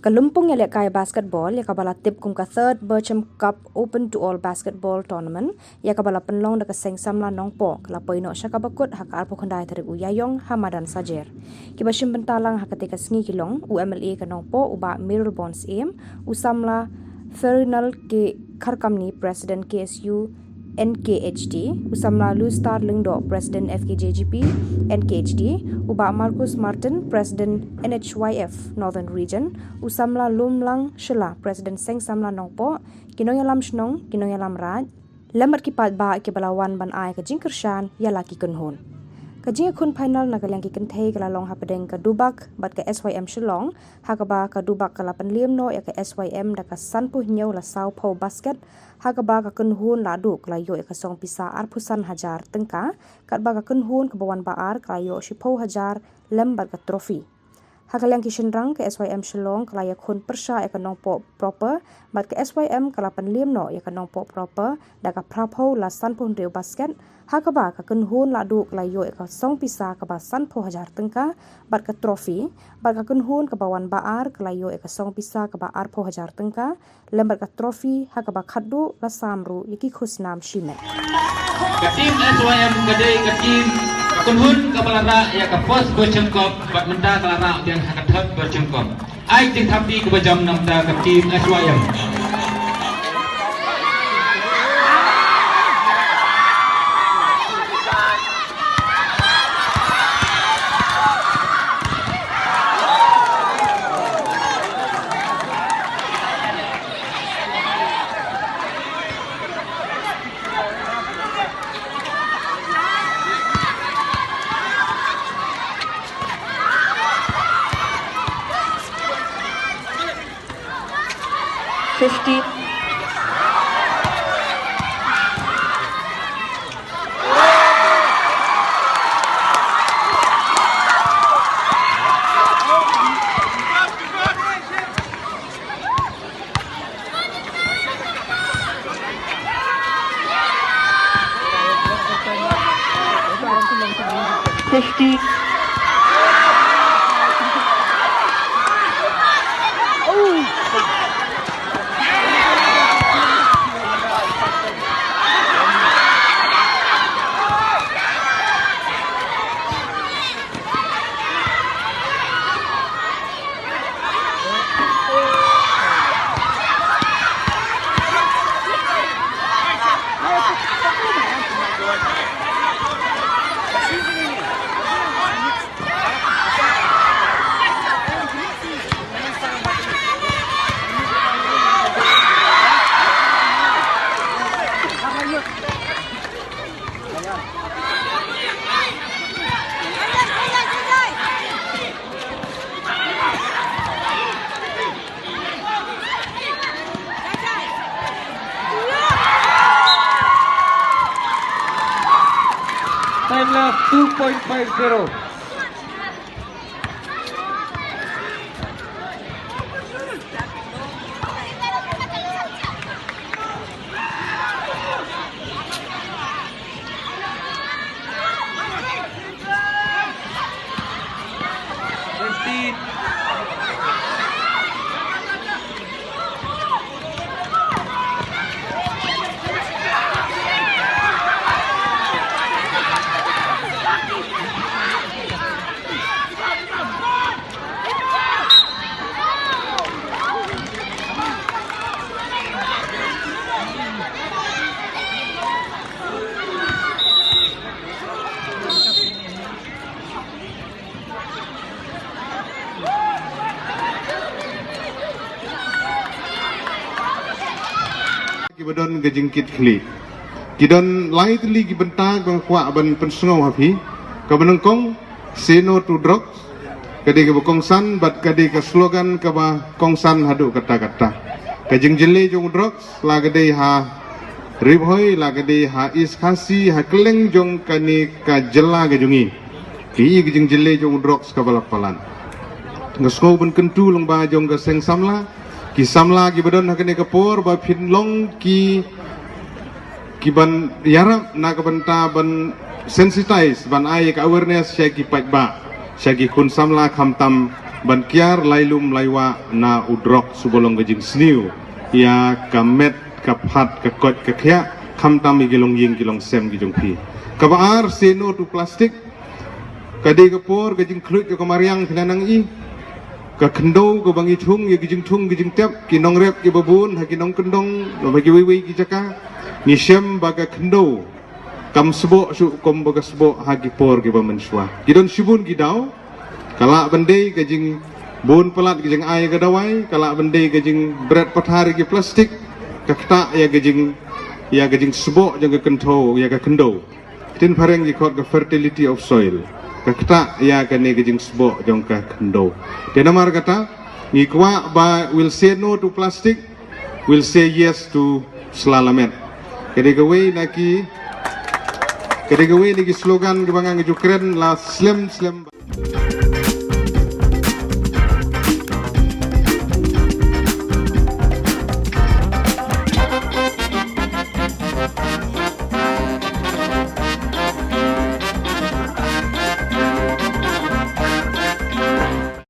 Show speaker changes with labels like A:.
A: Kalumpung ya kaya basketball ya kabala tip kum ka third Bircham Cup Open to All Basketball Tournament ya kabala penlong da kaseng samla nongpo kala poino sya kabakut haka arpo khandai tarik uyayong hamadan sajer kiba shimbentalang haka tika sngi kilong UMLA ka nongpo uba Mirror Bonds aim usamla Ferinal ke Kharkamni President KSU NKHD usamla Lu Star Lingdo President FKJGP NKHD uba Marcus Martin President NHYF Northern Region usamla Lumlang Shila President Seng Samla Nongpo kinoyalam shnong kinoyalam raj lamar kipat ba ke balawan ban ai ka jingkershan yala ki kunhun kajing kun final na kalang ki kentei kala long hapadeng ka dubak bat ka SYM Shillong hakaba ka dubak kala panliam no ya ka SYM da ka sanpuh nyau la sau pau basket hakaba ka kunhun la du kala yo ka song pisa arpusan hajar tengka kat ba ka kunhun ka bawan baar kala yo shipau hajar lembar ka trofi hakalang ki shinrang ka SYM Shillong kala ya kun persha ya ka nongpo proper bat ka SYM kala panliam no ya ka nongpo proper da ka prapau la sanpuh reu basket hakaba ka kunhun la du kala yo ka song pisa ka ba sanpuh hajar tengka bat ka trofi bat ka kunhun ka bawan baar kala yo ka song pisa ka ba arpo hajar tengka lembar ka trofi hakaba khaddu la samru yiki khusnam shimet
B: ka tim SYM gadai ka tim kunhun ka balara ya ka first Bircham Cup bat menda kalara yang haka third Bircham Cup ai ting thapi ka bajam namda ka tim SYM
A: 50 50
C: Time left 2.50.
D: Kibadon gejengkit kli. Kidon lai teli kibenta bang kwa ban pensungau hapi. Kabanengkong say no to drugs. Kadi kabukongsan bat kadi ka slogan kaba kongsan hadu kata-kata. Kajeng jele jong drugs la kadi ha ribhoi la kadi ha is khasi ha keleng jong kani ka jela gajungi. Ki kajeng jele jong drugs kabalapalan. Ngasngau ban kentu long ba jong ka seng samla. Ki samla ki badon hakane kapor ba pinlong ki ban yarap na kabanta ban sensitize ban ai ka awareness sya ki pat ba sya ki kun samla khamtam ban kiar lailum laiwa na udrok subolong gajing sniu ya kamet kaphat kakot kakya khamtam igilong ying kilong sem gijong pi kabaar say no to plastic kadi kapor gajing klut ke kamariang pinanang i ka kendo ko bangi thung ye gijing thung gijing tep kinong rep ki babun ha kinong kendong no bagi wiwi ki jaka ni sem baga kendo kam sebo su kom baga sebo ha ki por ki bamenswa gidon sibun gidau kala bendei gajing bon pelat gajing ai gadawai kala bendei gajing berat pathari ki plastik kakta ya gajing sebo jang ke kento ya ka kendo tin pareng ki khot ka fertility of soil kakta ya kane gajing sebo jang ka kendo denamar kata ngikwa ba will say no to plastic will say yes to slalamet kedegawe naki slogan gibangang jukren la slim